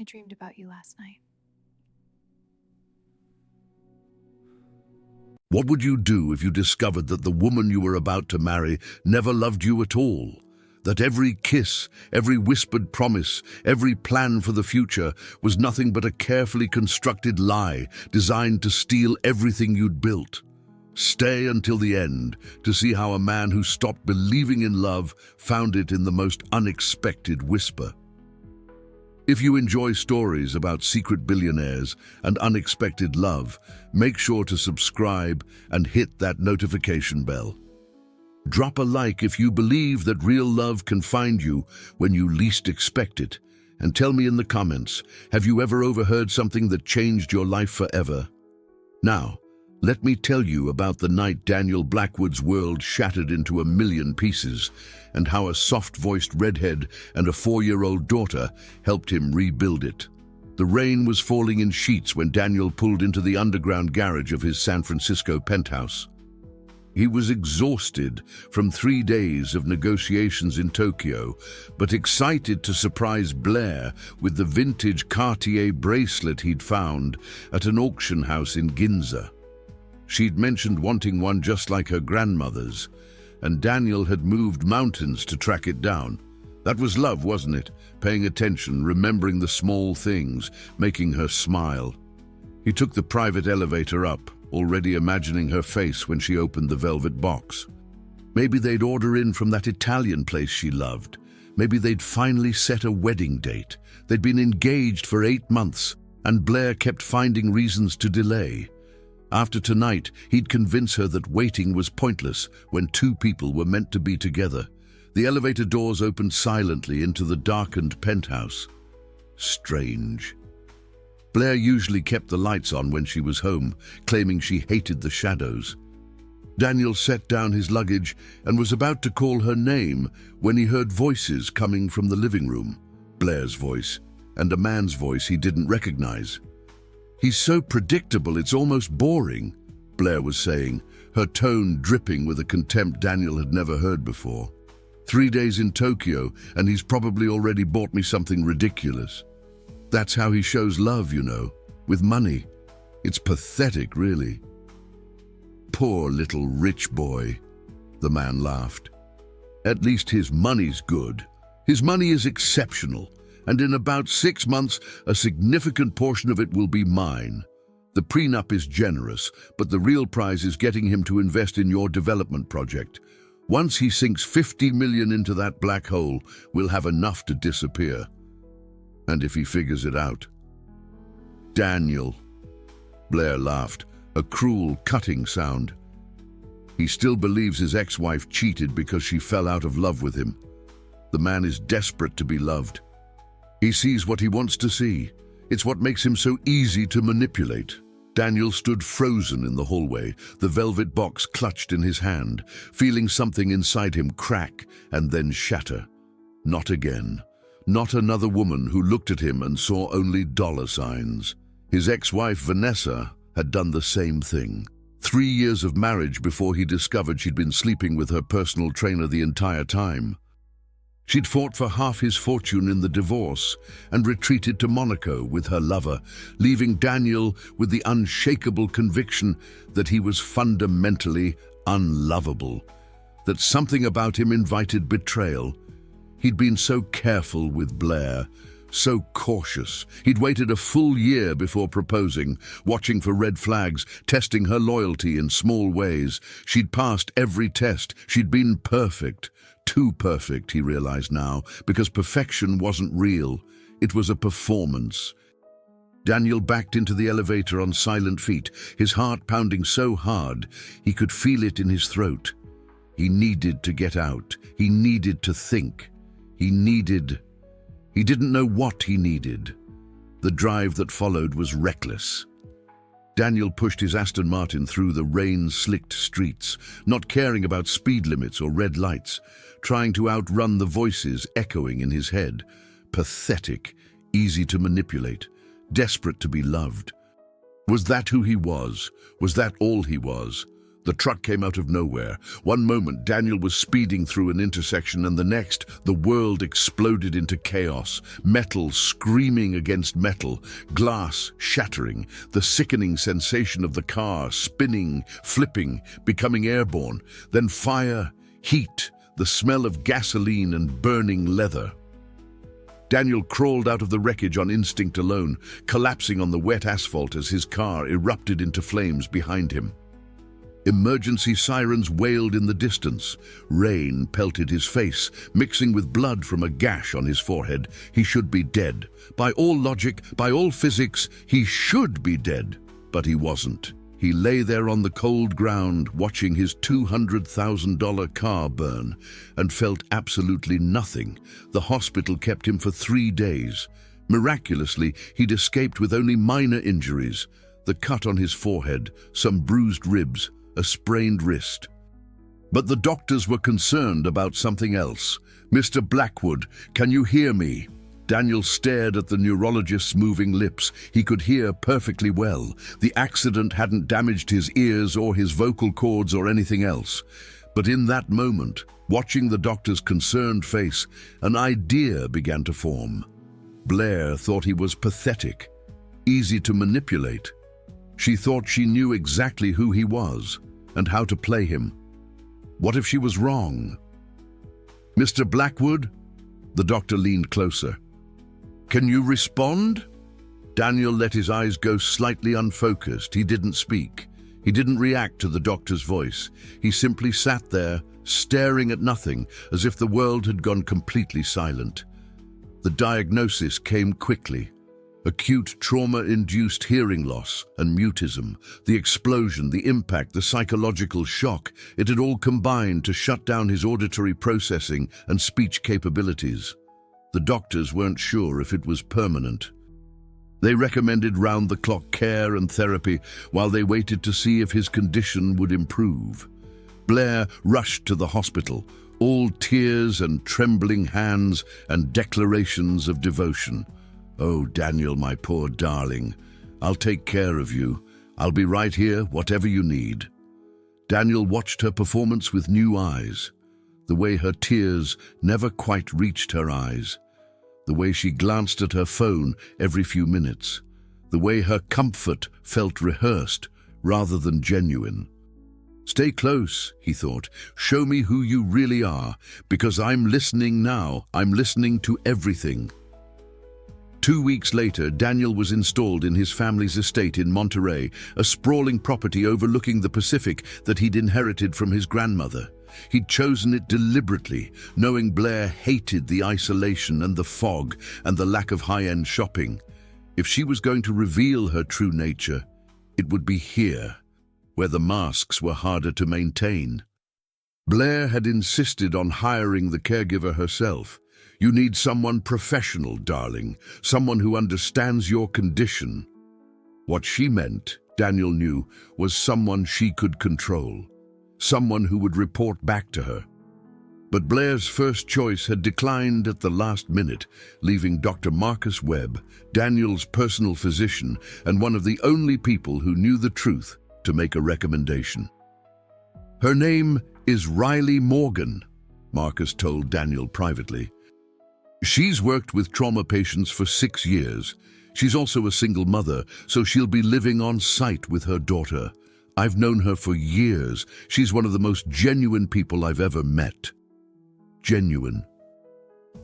I dreamed about you last night. What would you do if you discovered that the woman you were about to marry never loved you at all? That every kiss, every whispered promise, every plan for the future was nothing but a carefully constructed lie designed to steal everything you'd built? Stay until the end to see how a man who stopped believing in love found it in the most unexpected whisper. If you enjoy stories about secret billionaires and unexpected love, make sure to subscribe and hit that notification bell. Drop a like if you believe that real love can find you when you least expect it. And tell me in the comments, have you ever overheard something that changed your life forever? Now, let me tell you about the night Daniel Blackwood's world shattered into a million pieces, and how a soft-voiced redhead and a 4-year-old daughter helped him rebuild it. The rain was falling in sheets when Daniel pulled into the underground garage of his San Francisco penthouse. He was exhausted from 3 days of negotiations in Tokyo, but excited to surprise Blair with the vintage Cartier bracelet he'd found at an auction house in Ginza. She'd mentioned wanting one just like her grandmother's, and Daniel had moved mountains to track it down. That was love, wasn't it? Paying attention, remembering the small things, making her smile. He took the private elevator up, already imagining her face when she opened the velvet box. Maybe they'd order in from that Italian place she loved. Maybe they'd finally set a wedding date. They'd been engaged for 8 months, and Blair kept finding reasons to delay. After tonight, he'd convince her that waiting was pointless when 2 people were meant to be together. The elevator doors opened silently into the darkened penthouse. Strange. Blair usually kept the lights on when she was home, claiming she hated the shadows. Daniel set down his luggage and was about to call her name when he heard voices coming from the living room. Blair's voice, and a man's voice he didn't recognize. "He's so predictable, it's almost boring," Blair was saying, her tone dripping with a contempt Daniel had never heard before. 3 days in Tokyo, and he's probably already bought me something ridiculous. That's how he shows love, you know, with money. It's pathetic, really. Poor little rich boy, the man laughed. At least his money's good. His money is exceptional, and in about 6 months, a significant portion of it will be mine. The prenup is generous, but the real prize is getting him to invest in your development project. Once he sinks 50 million into that black hole, we'll have enough to disappear. And if he figures it out. Daniel. Blair laughed, a cruel, cutting sound. He still believes his ex-wife cheated because she fell out of love with him. The man is desperate to be loved. He sees what he wants to see. It's what makes him so easy to manipulate. Daniel stood frozen in the hallway, the velvet box clutched in his hand, feeling something inside him crack and then shatter. Not again. Not another woman who looked at him and saw only dollar signs. His ex-wife, Vanessa, had done the same thing. 3 years of marriage before he discovered she'd been sleeping with her personal trainer the entire time. She'd fought for half his fortune in the divorce and retreated to Monaco with her lover, leaving Daniel with the unshakable conviction that he was fundamentally unlovable, that something about him invited betrayal. He'd been so careful with Blair, so cautious. He'd waited a full year before proposing, watching for red flags, testing her loyalty in small ways. She'd passed every test. She'd been perfect. Too perfect, he realized now, because perfection wasn't real. It was a performance. Daniel backed into the elevator on silent feet, his heart pounding so hard he could feel it in his throat. He needed to get out. He needed to think. He didn't know what he needed. The drive that followed was reckless. Daniel pushed his Aston Martin through the rain-slicked streets, not caring about speed limits or red lights, trying to outrun the voices echoing in his head. Pathetic, easy to manipulate, desperate to be loved. Was that who he was? Was that all he was? The truck came out of nowhere. One moment, Daniel was speeding through an intersection, and the next, the world exploded into chaos. Metal screaming against metal, glass shattering, the sickening sensation of the car spinning, flipping, becoming airborne. Then fire, heat, the smell of gasoline and burning leather. Daniel crawled out of the wreckage on instinct alone, collapsing on the wet asphalt as his car erupted into flames behind him. Emergency sirens wailed in the distance. Rain pelted his face, mixing with blood from a gash on his forehead. He should be dead. By all logic, by all physics, he should be dead. But he wasn't. He lay there on the cold ground, watching his $200,000 car burn, and felt absolutely nothing. The hospital kept him for 3 days. Miraculously, he'd escaped with only minor injuries: the cut on his forehead, some bruised ribs, a sprained wrist. But the doctors were concerned about something else. "Mr. Blackwood, can you hear me?" Daniel stared at the neurologist's moving lips. He could hear perfectly well. The accident hadn't damaged his ears or his vocal cords or anything else. But in that moment, watching the doctor's concerned face, an idea began to form. Blair thought he was pathetic, easy to manipulate. She thought she knew exactly who he was and how to play him. What if she was wrong? "Mr. Blackwood?" The doctor leaned closer. "Can you respond?" Daniel let his eyes go slightly unfocused. He didn't speak. He didn't react to the doctor's voice. He simply sat there, staring at nothing, as if the world had gone completely silent. The diagnosis came quickly. Acute trauma-induced hearing loss and mutism, the explosion, the impact, the psychological shock, it had all combined to shut down his auditory processing and speech capabilities. The doctors weren't sure if it was permanent. They recommended round-the-clock care and therapy while they waited to see if his condition would improve. Blair rushed to the hospital, all tears and trembling hands and declarations of devotion. "Oh, Daniel, my poor darling, I'll take care of you. I'll be right here, whatever you need." Daniel watched her performance with new eyes. The way her tears never quite reached her eyes. The way she glanced at her phone every few minutes. The way her comfort felt rehearsed rather than genuine. "Stay close," he thought. "Show me who you really are, because I'm listening now. I'm listening to everything." 2 weeks later, Daniel was installed in his family's estate in Monterey, a sprawling property overlooking the Pacific that he'd inherited from his grandmother. He'd chosen it deliberately, knowing Blair hated the isolation and the fog and the lack of high-end shopping. If she was going to reveal her true nature, it would be here, where the masks were harder to maintain. Blair had insisted on hiring the caregiver herself. "You need someone professional, darling, someone who understands your condition." What she meant, Daniel knew, was someone she could control, someone who would report back to her. But Blair's first choice had declined at the last minute, leaving Dr. Marcus Webb, Daniel's personal physician and one of the only people who knew the truth, to make a recommendation. "Her name is Riley Morgan," Marcus told Daniel privately. "She's worked with trauma patients for 6 years. She's also a single mother, so she'll be living on site with her daughter. I've known her for years. She's one of the most genuine people I've ever met." Genuine.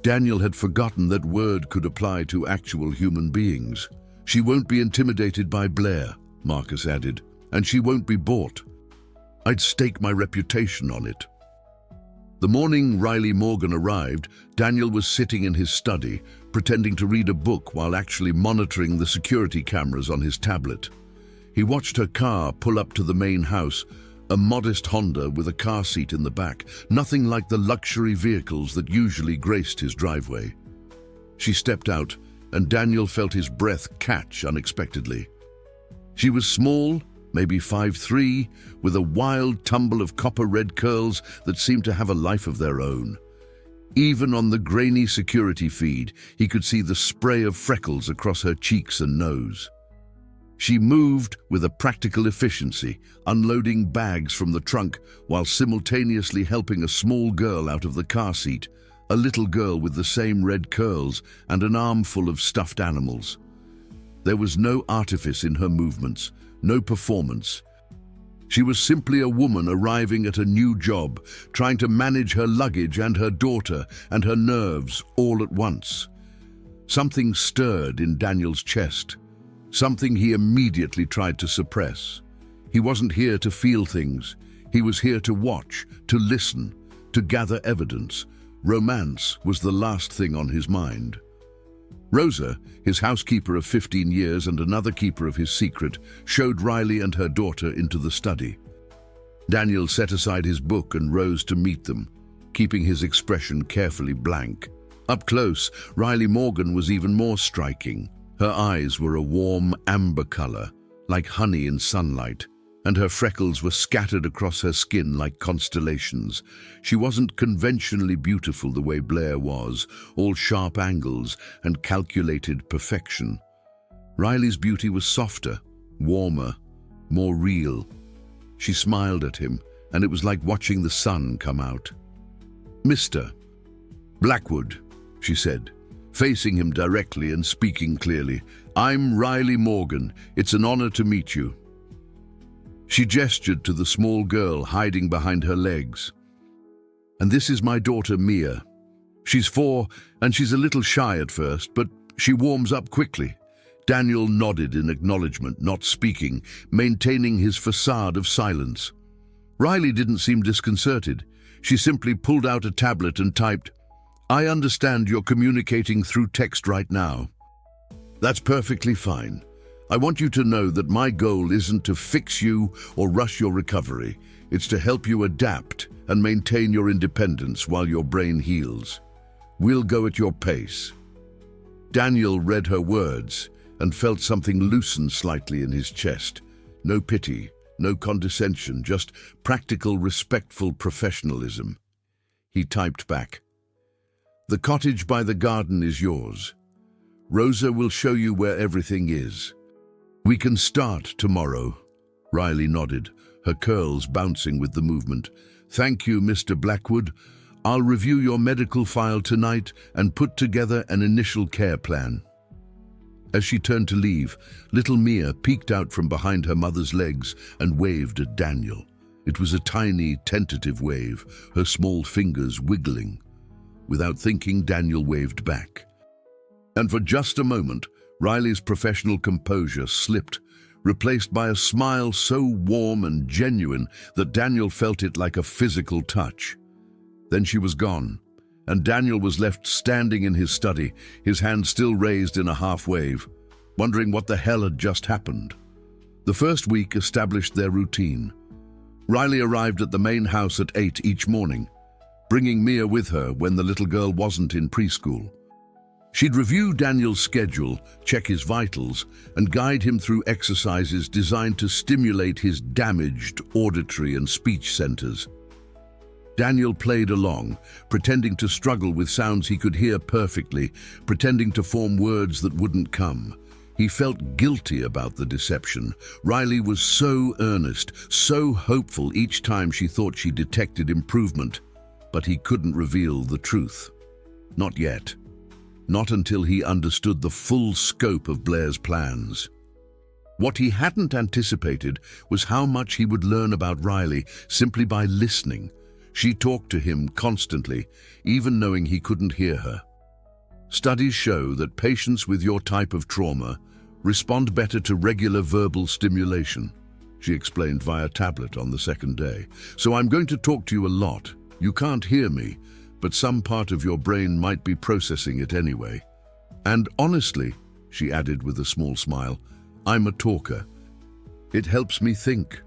Daniel had forgotten that word could apply to actual human beings. "She won't be intimidated by Blair," Marcus added, "and she won't be bought. I'd stake my reputation on it." The morning Riley Morgan arrived, Daniel was sitting in his study, pretending to read a book while actually monitoring the security cameras on his tablet. He watched her car pull up to the main house, a modest Honda with a car seat in the back, nothing like the luxury vehicles that usually graced his driveway. She stepped out, and Daniel felt his breath catch unexpectedly. She was small, maybe 5'3", with a wild tumble of copper-red curls that seemed to have a life of their own. Even on the grainy security feed, he could see the spray of freckles across her cheeks and nose. She moved with a practical efficiency, unloading bags from the trunk while simultaneously helping a small girl out of the car seat, a little girl with the same red curls and an armful of stuffed animals. There was no artifice in her movements, no performance. She was simply a woman arriving at a new job, trying to manage her luggage and her daughter and her nerves all at once. Something stirred in Daniel's chest, something he immediately tried to suppress. He wasn't here to feel things. He was here to watch, to listen, to gather evidence. Romance was the last thing on his mind. Rosa, his housekeeper of 15 years and another keeper of his secret, showed Riley and her daughter into the study. Daniel set aside his book and rose to meet them, keeping his expression carefully blank. Up close, Riley Morgan was even more striking. Her eyes were a warm amber color, like honey in sunlight, and her freckles were scattered across her skin like constellations. She wasn't conventionally beautiful the way Blair was, all sharp angles and calculated perfection. Riley's beauty was softer, warmer, more real. She smiled at him, and it was like watching the sun come out. "Mr. Blackwood," she said, facing him directly and speaking clearly. "I'm Riley Morgan. It's an honor to meet you." She gestured to the small girl hiding behind her legs. "And this is my daughter, Mia. She's 4, and she's a little shy at first, but she warms up quickly." Daniel nodded in acknowledgement, not speaking, maintaining his facade of silence. Riley didn't seem disconcerted. She simply pulled out a tablet and typed, "I understand you're communicating through text right now. That's perfectly fine. I want you to know that my goal isn't to fix you or rush your recovery. It's to help you adapt and maintain your independence while your brain heals. We'll go at your pace." Daniel read her words and felt something loosen slightly in his chest. No pity, no condescension, just practical, respectful professionalism. He typed back, "The cottage by the garden is yours. Rosa will show you where everything is. We can start tomorrow." Riley nodded, her curls bouncing with the movement. "Thank you, Mr. Blackwood. I'll review your medical file tonight and put together an initial care plan." As she turned to leave, little Mia peeked out from behind her mother's legs and waved at Daniel. It was a tiny, tentative wave, her small fingers wiggling. Without thinking, Daniel waved back. And for just a moment, Riley's professional composure slipped, replaced by a smile so warm and genuine that Daniel felt it like a physical touch. Then she was gone, and Daniel was left standing in his study, his hand still raised in a half wave, wondering what the hell had just happened. The first week established their routine. Riley arrived at the main house at 8 each morning, bringing Mia with her when the little girl wasn't in preschool. She'd review Daniel's schedule, check his vitals, and guide him through exercises designed to stimulate his damaged auditory and speech centers. Daniel played along, pretending to struggle with sounds he could hear perfectly, pretending to form words that wouldn't come. He felt guilty about the deception. Riley was so earnest, so hopeful each time she thought she detected improvement, but he couldn't reveal the truth. Not yet. Not until he understood the full scope of Blair's plans. What he hadn't anticipated was how much he would learn about Riley simply by listening. She talked to him constantly, even knowing he couldn't hear her. Studies show that patients with your type of trauma respond better to regular verbal stimulation, she explained via tablet on the second day. "So I'm going to talk to you a lot. You can't hear me, but some part of your brain might be processing it anyway. And honestly," she added with a small smile, "I'm a talker. It helps me think."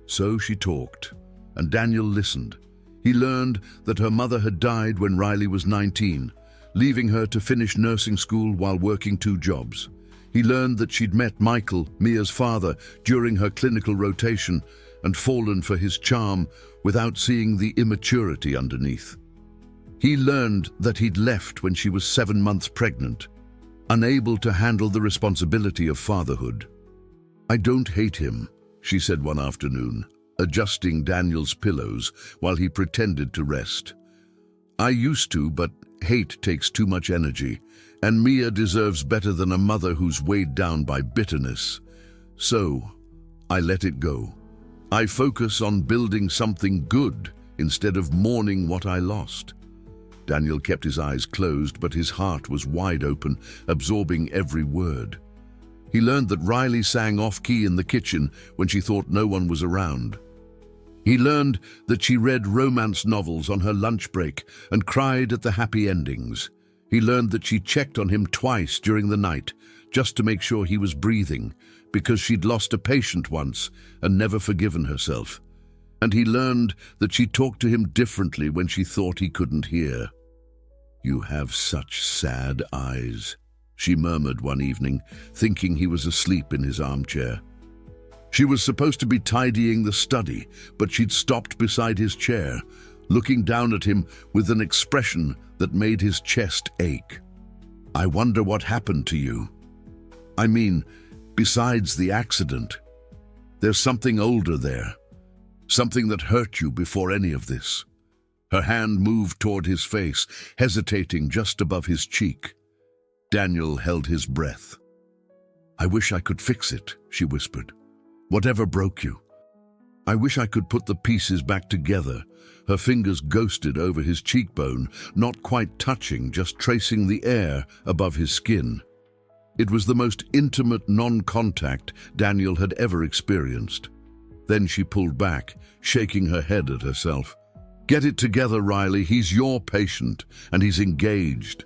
So she talked, and Daniel listened. He learned that her mother had died when Riley was 19, leaving her to finish nursing school while working 2 jobs. He learned that she'd met Michael, Mia's father, during her clinical rotation and fallen for his charm without seeing the immaturity underneath. He learned that he'd left when she was 7 months pregnant, unable to handle the responsibility of fatherhood. "I don't hate him," she said one afternoon, adjusting Daniel's pillows while he pretended to rest. "I used to, but hate takes too much energy, and Mia deserves better than a mother who's weighed down by bitterness. So, I let it go. I focus on building something good instead of mourning what I lost." Daniel kept his eyes closed, but his heart was wide open, absorbing every word. He learned that Riley sang off-key in the kitchen when she thought no one was around. He learned that she read romance novels on her lunch break and cried at the happy endings. He learned that she checked on him twice during the night, just to make sure he was breathing, because she'd lost a patient once and never forgiven herself. And he learned that she talked to him differently when she thought he couldn't hear. "You have such sad eyes," she murmured one evening, thinking he was asleep in his armchair. She was supposed to be tidying the study, but she'd stopped beside his chair, looking down at him with an expression that made his chest ache. "I wonder what happened to you. I mean, besides the accident. There's something older there. Something that hurt you before any of this." Her hand moved toward his face, hesitating just above his cheek. Daniel held his breath. "I wish I could fix it," she whispered. "Whatever broke you. I wish I could put the pieces back together." Her fingers ghosted over his cheekbone, not quite touching, just tracing the air above his skin. It was the most intimate non-contact Daniel had ever experienced. Then she pulled back, shaking her head at herself. "Get it together, Riley. He's your patient, and he's engaged.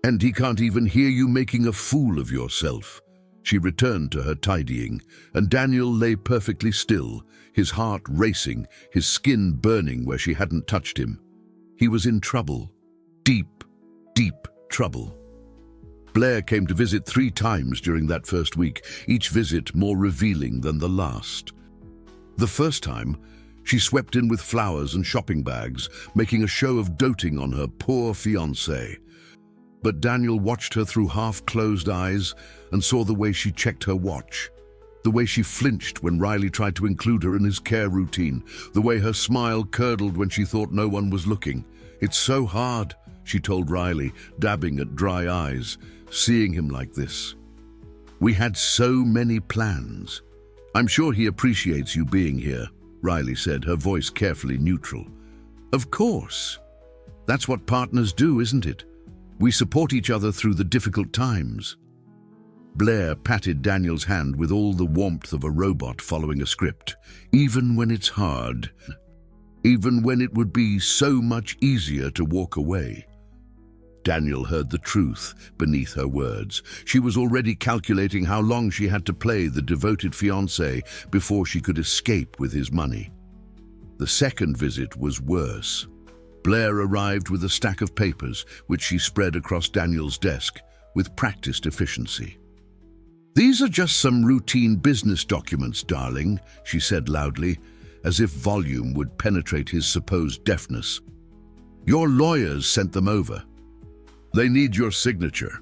And he can't even hear you making a fool of yourself." She returned to her tidying, and Daniel lay perfectly still, his heart racing, his skin burning where she hadn't touched him. He was in trouble. Deep, deep trouble. Blair came to visit 3 times during that first week, each visit more revealing than the last. The first time, she swept in with flowers and shopping bags, making a show of doting on her poor fiancé. But Daniel watched her through half-closed eyes and saw the way she checked her watch, the way she flinched when Riley tried to include her in his care routine, the way her smile curdled when she thought no one was looking. "It's so hard," she told Riley, dabbing at dry eyes, seeing him like this. "We had so many plans." "I'm sure he appreciates you being here," Riley said, her voice carefully neutral. "Of course. That's what partners do, isn't it? We support each other through the difficult times." Blair patted Daniel's hand with all the warmth of a robot following a script. "Even when it's hard. Even when it would be so much easier to walk away." Daniel heard the truth beneath her words. She was already calculating how long she had to play the devoted fiancé before she could escape with his money. The second visit was worse. Blair arrived with a stack of papers, which she spread across Daniel's desk with practiced efficiency. "These are just some routine business documents, darling," she said loudly, as if volume would penetrate his supposed deafness. "Your lawyers sent them over. They need your signature."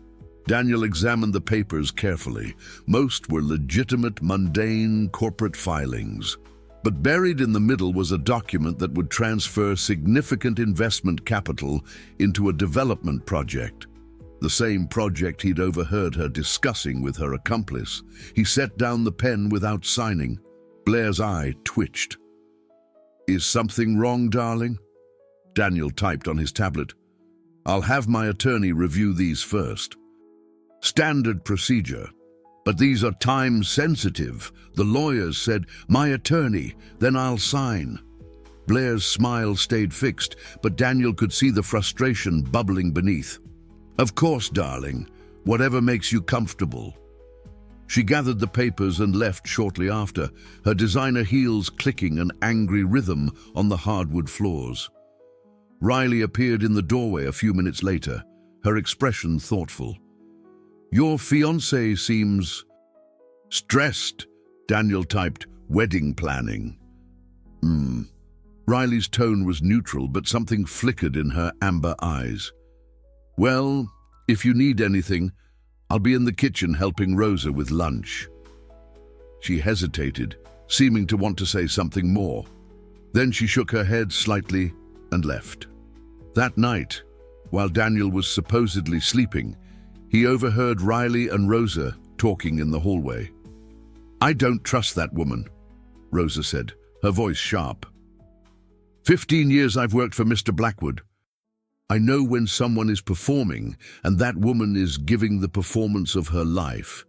Daniel examined the papers carefully. Most were legitimate, mundane corporate filings. But buried in the middle was a document that would transfer significant investment capital into a development project. The same project he'd overheard her discussing with her accomplice. He set down the pen without signing. Blair's eye twitched. "Is something wrong, darling?" Daniel typed on his tablet. "I'll have my attorney review these first." "Standard procedure. But these are time-sensitive," the lawyers said. "My attorney, then I'll sign." Blair's smile stayed fixed, but Daniel could see the frustration bubbling beneath. "Of course, darling. Whatever makes you comfortable." She gathered the papers and left shortly after, her designer heels clicking an angry rhythm on the hardwood floors. Riley appeared in the doorway a few minutes later, her expression thoughtful. "Your fiancé seems stressed," Daniel typed, "wedding planning." Riley's tone was neutral, but something flickered in her amber eyes. "Well, if you need anything, I'll be in the kitchen helping Rosa with lunch." She hesitated, seeming to want to say something more. Then she shook her head slightly and left. That night, while Daniel was supposedly sleeping, he overheard Riley and Rosa talking in the hallway. "I don't trust that woman," Rosa said, her voice sharp. 15 years I've worked for Mr. Blackwood. I know when someone is performing, and that woman is giving the performance of her life.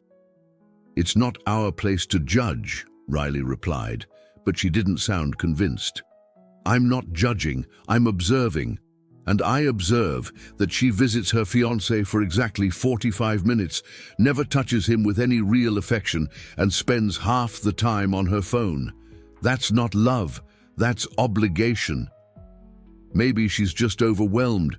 It's not our place to judge, Riley replied, but she didn't sound convinced. I'm not judging, I'm observing. And I observe that she visits her fiancé for exactly 45 minutes, never touches him with any real affection, and spends half the time on her phone. That's not love, that's obligation. Maybe she's just overwhelmed.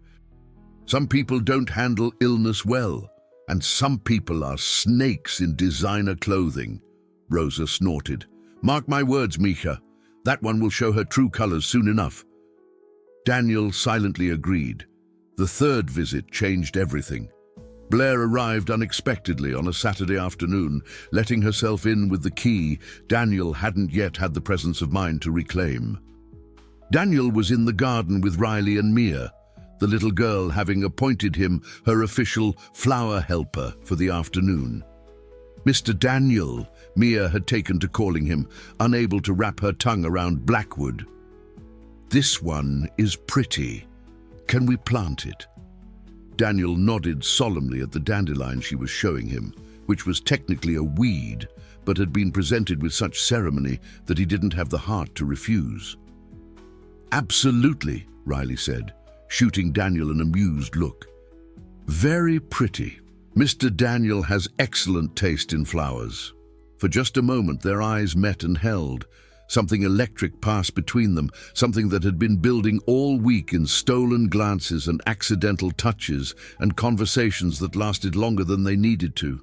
Some people don't handle illness well, and some people are snakes in designer clothing. Rosa snorted. Mark my words, Mika. That one will show her true colors soon enough. Daniel silently agreed. The third visit changed everything. Blair arrived unexpectedly on a Saturday afternoon, letting herself in with the key Daniel hadn't yet had the presence of mind to reclaim. Daniel was in the garden with Riley and Mia, the little girl having appointed him her official flower helper for the afternoon. Mr. Daniel, Mia had taken to calling him, unable to wrap her tongue around Blackwood. This one is pretty. Can we plant it? Daniel nodded solemnly at the dandelion she was showing him, which was technically a weed, but had been presented with such ceremony that he didn't have the heart to refuse. Absolutely, Riley said, shooting Daniel an amused look. Very pretty. Mr. Daniel has excellent taste in flowers. For just a moment their eyes met and held. Something electric passed between them, something that had been building all week in stolen glances and accidental touches and conversations that lasted longer than they needed to.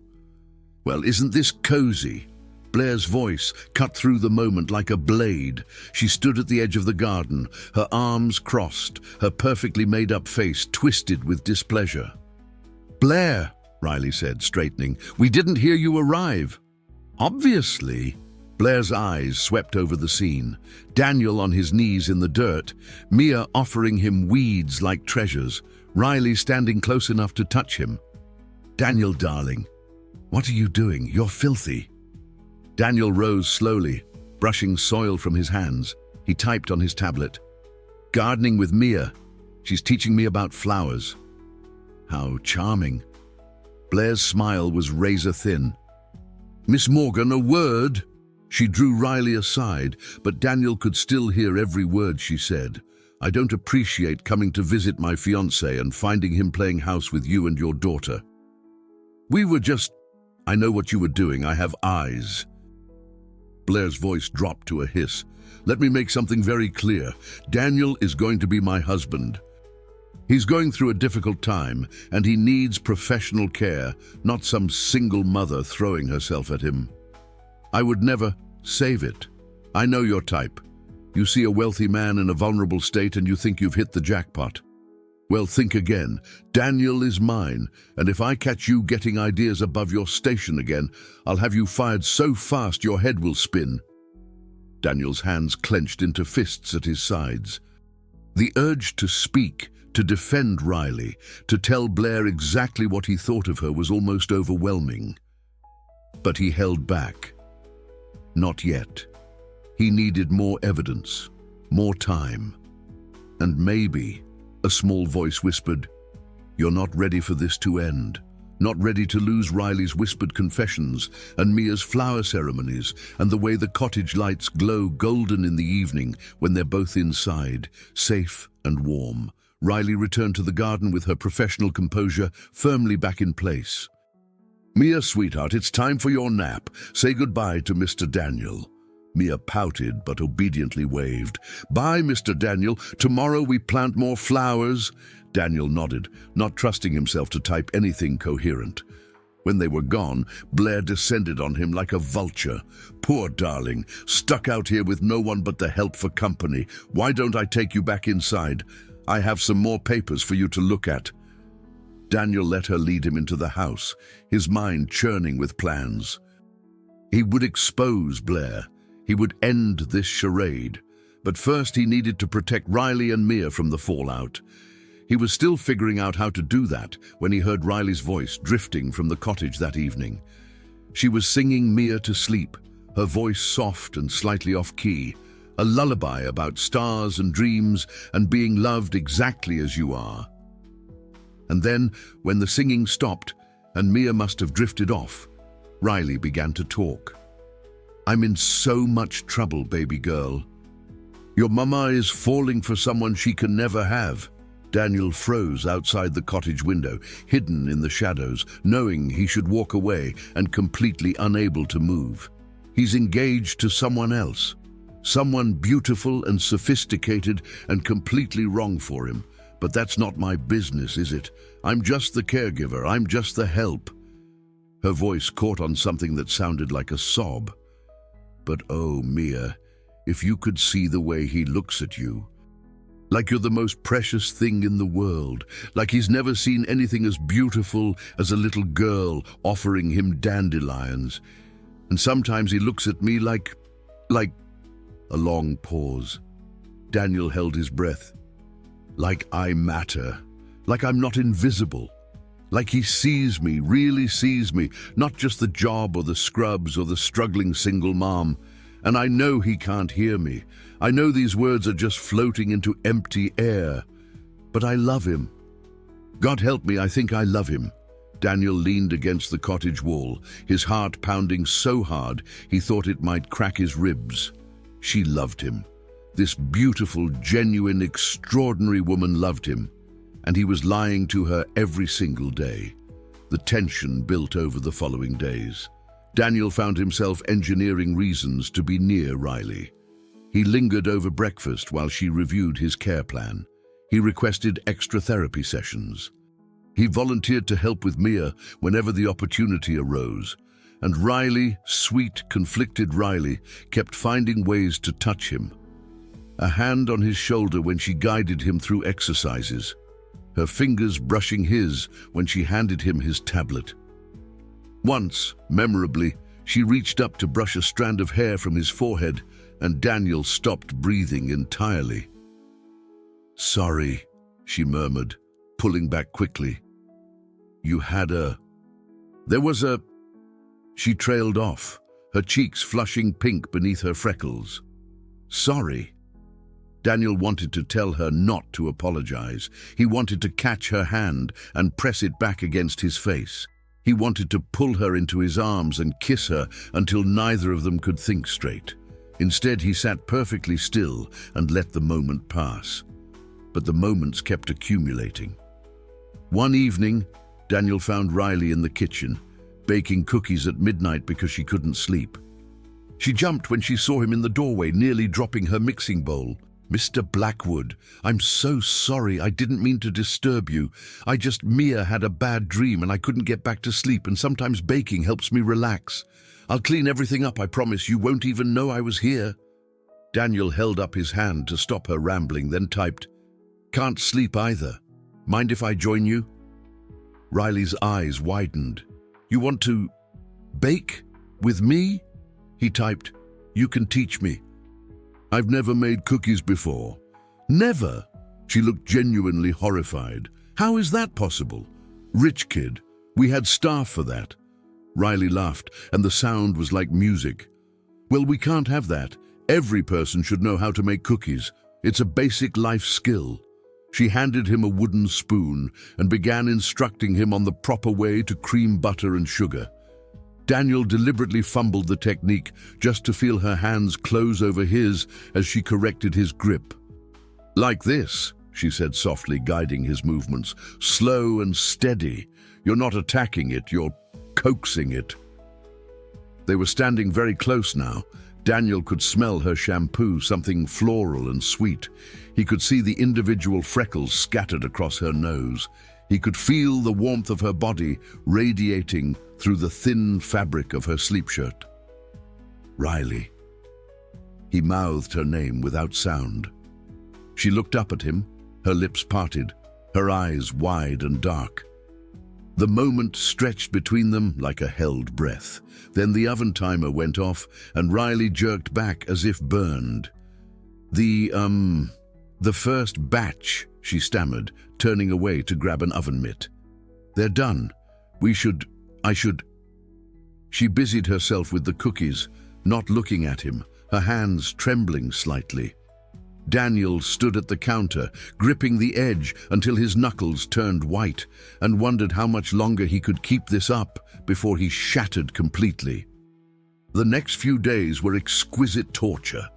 Well, isn't this cozy? Blair's voice cut through the moment like a blade. She stood at the edge of the garden, her arms crossed, her perfectly made-up face twisted with displeasure. Blair, Riley said, straightening, we didn't hear you arrive. Obviously. Blair's eyes swept over the scene. Daniel on his knees in the dirt, Mia offering him weeds like treasures, Riley standing close enough to touch him. Daniel, darling, what are you doing? You're filthy. Daniel rose slowly, brushing soil from his hands. He typed on his tablet. Gardening with Mia. She's teaching me about flowers. How charming. Blair's smile was razor thin. Miss Morgan, a word. She drew Riley aside, but Daniel could still hear every word she said. I don't appreciate coming to visit my fiancé and finding him playing house with you and your daughter. We were just... I know what you were doing. I have eyes. Blair's voice dropped to a hiss. Let me make something very clear. Daniel is going to be my husband. He's going through a difficult time, and he needs professional care, not some single mother throwing herself at him. I would never save it. I know your type. You see a wealthy man in a vulnerable state and you think you've hit the jackpot. Well, think again. Daniel is mine, and if I catch you getting ideas above your station again, I'll have you fired so fast your head will spin. Daniel's hands clenched into fists at his sides. The urge to speak, to defend Riley, to tell Blair exactly what he thought of her was almost overwhelming. But he held back. Not yet. He needed more evidence, more time. And maybe, a small voice whispered, you're not ready for this to end. Not ready to lose Riley's whispered confessions and Mia's flower ceremonies and the way the cottage lights glow golden in the evening when they're both inside, safe and warm. Riley returned to the garden with her professional composure firmly back in place. Mia, sweetheart, it's time for your nap. Say goodbye to Mr. Daniel. Mia pouted but obediently waved. Bye, Mr. Daniel. Tomorrow we plant more flowers. Daniel nodded, not trusting himself to type anything coherent. When they were gone, Blair descended on him like a vulture. Poor darling, stuck out here with no one but the help for company. Why don't I take you back inside? I have some more papers for you to look at. Daniel let her lead him into the house, his mind churning with plans. He would expose Blair. He would end this charade. But first he needed to protect Riley and Mia from the fallout. He was still figuring out how to do that when he heard Riley's voice drifting from the cottage that evening. She was singing Mia to sleep, her voice soft and slightly off-key, a lullaby about stars and dreams and being loved exactly as you are. And then, when the singing stopped and Mia must have drifted off, Riley began to talk. "I'm in so much trouble, baby girl. Your mama is falling for someone she can never have." Daniel froze outside the cottage window, hidden in the shadows, knowing he should walk away and completely unable to move. He's engaged to someone else, someone beautiful and sophisticated and completely wrong for him. But that's not my business, is it? I'm just the caregiver, I'm just the help. Her voice caught on something that sounded like a sob. But oh, Mia, if you could see the way he looks at you. Like you're the most precious thing in the world, like he's never seen anything as beautiful as a little girl offering him dandelions. And sometimes he looks at me like... A long pause. Daniel held his breath. Like I matter, like I'm not invisible. Like he sees me, really sees me, not just the job or the scrubs or the struggling single mom. And I know he can't hear me. I know these words are just floating into empty air. But I love him. God help me, I think I love him. Daniel leaned against the cottage wall, his heart pounding so hard he thought it might crack his ribs. She loved him. This beautiful, genuine, extraordinary woman loved him. And he was lying to her every single day. The tension built over the following days. Daniel found himself engineering reasons to be near Riley. He lingered over breakfast while she reviewed his care plan. He requested extra therapy sessions. He volunteered to help with Mia whenever the opportunity arose. And Riley, sweet, conflicted Riley, kept finding ways to touch him. A hand on his shoulder when she guided him through exercises. Her fingers brushing his when she handed him his tablet. Once, memorably, she reached up to brush a strand of hair from his forehead, and Daniel stopped breathing entirely. "Sorry," she murmured, pulling back quickly. There was a... She trailed off, her cheeks flushing pink beneath her freckles. "Sorry." Daniel wanted to tell her not to apologize. He wanted to catch her hand and press it back against his face. He wanted to pull her into his arms and kiss her until neither of them could think straight. Instead, he sat perfectly still and let the moment pass. But the moments kept accumulating. One evening, Daniel found Riley in the kitchen, baking cookies at midnight because she couldn't sleep. She jumped when she saw him in the doorway, nearly dropping her mixing bowl. "Mr. Blackwood, I'm so sorry. I didn't mean to disturb you. Mia had a bad dream and I couldn't get back to sleep, and sometimes baking helps me relax. I'll clean everything up, I promise. You won't even know I was here." Daniel held up his hand to stop her rambling, then typed, "Can't sleep either. Mind if I join you?" Riley's eyes widened. "You want to bake with me?" He typed, "You can teach me. I've never made cookies before." "Never?" She looked genuinely horrified. "How is that possible?" "Rich kid. We had staff for that." Riley laughed, and the sound was like music. "Well, we can't have that. Every person should know how to make cookies. It's a basic life skill." She handed him a wooden spoon and began instructing him on the proper way to cream butter and sugar. Daniel deliberately fumbled the technique just to feel her hands close over his as she corrected his grip. "Like this," she said softly, guiding his movements. "Slow and steady. You're not attacking it, you're coaxing it." They were standing very close now. Daniel could smell her shampoo, something floral and sweet. He could see the individual freckles scattered across her nose. He could feel the warmth of her body radiating through the thin fabric of her sleep shirt. "Riley." He mouthed her name without sound. She looked up at him, her lips parted, her eyes wide and dark. The moment stretched between them like a held breath. Then the oven timer went off and Riley jerked back as if burned. The first batch, she stammered, turning away to grab an oven mitt. They're done. I should... She busied herself with the cookies, not looking at him, her hands trembling slightly. Daniel stood at the counter, gripping the edge until his knuckles turned white, and wondered how much longer he could keep this up before he shattered completely. The next few days were exquisite torture.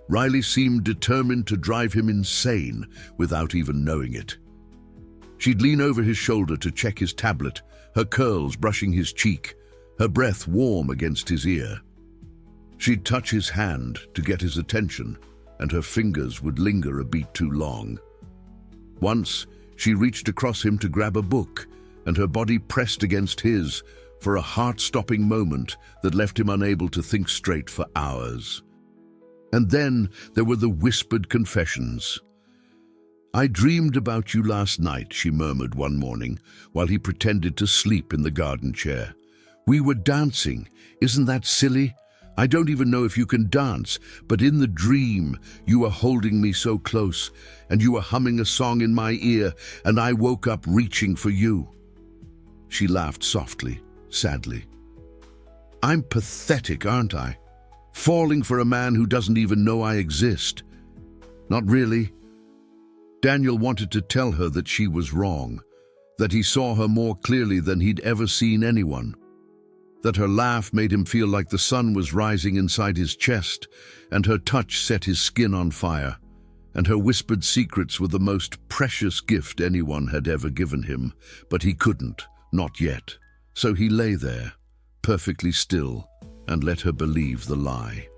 Riley seemed determined to drive him insane without even knowing it. She'd lean over his shoulder to check his tablet, her curls brushing his cheek, her breath warm against his ear. She'd touch his hand to get his attention, and her fingers would linger a beat too long. Once, she reached across him to grab a book, and her body pressed against his for a heart-stopping moment that left him unable to think straight for hours. And then there were the whispered confessions. "I dreamed about you last night," she murmured one morning, while he pretended to sleep in the garden chair. "We were dancing. Isn't that silly? I don't even know if you can dance, but in the dream, you were holding me so close, and you were humming a song in my ear, and I woke up reaching for you." She laughed softly, sadly. "I'm pathetic, aren't I? Falling for a man who doesn't even know I exist." "Not really." Daniel wanted to tell her that she was wrong, that he saw her more clearly than he'd ever seen anyone, that her laugh made him feel like the sun was rising inside his chest, and her touch set his skin on fire, and her whispered secrets were the most precious gift anyone had ever given him. But he couldn't, not yet. So he lay there, perfectly still, and let her believe the lie.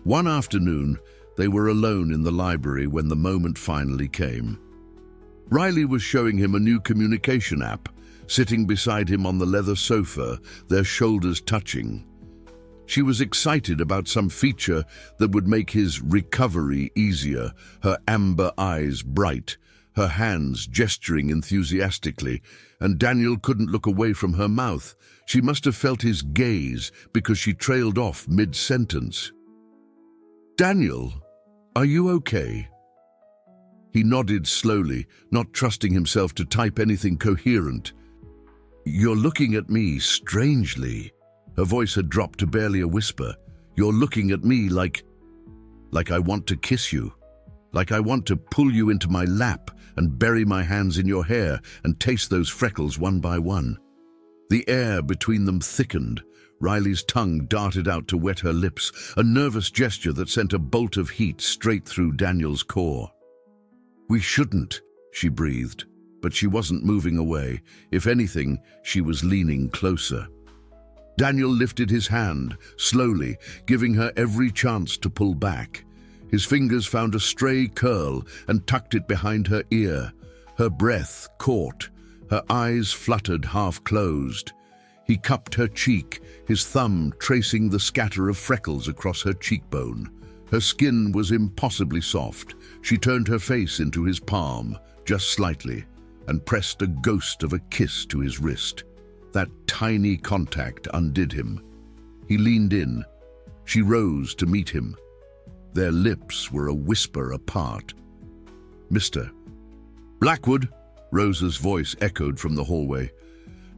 One afternoon, they were alone in the library when the moment finally came. Riley was showing him a new communication app, sitting beside him on the leather sofa, their shoulders touching. She was excited about some feature that would make his recovery easier, her amber eyes bright, her hands gesturing enthusiastically, and Daniel couldn't look away from her mouth. She must have felt his gaze because she trailed off mid-sentence. "Daniel, are you okay?" He nodded slowly, not trusting himself to type anything coherent. "You're looking at me strangely." Her voice had dropped to barely a whisper. "You're looking at me like I want to kiss you. Like I want to pull you into my lap and bury my hands in your hair and taste those freckles one by one." The air between them thickened. Riley's tongue darted out to wet her lips, a nervous gesture that sent a bolt of heat straight through Daniel's core. "We shouldn't," she breathed, but she wasn't moving away. If anything, she was leaning closer. Daniel lifted his hand, slowly, giving her every chance to pull back. His fingers found a stray curl and tucked it behind her ear. Her breath caught. Her eyes fluttered, half-closed. He cupped her cheek, his thumb tracing the scatter of freckles across her cheekbone. Her skin was impossibly soft. She turned her face into his palm, just slightly, and pressed a ghost of a kiss to his wrist. That tiny contact undid him. He leaned in. She rose to meet him. Their lips were a whisper apart. "Mr. Blackwood," Rosa's voice echoed from the hallway.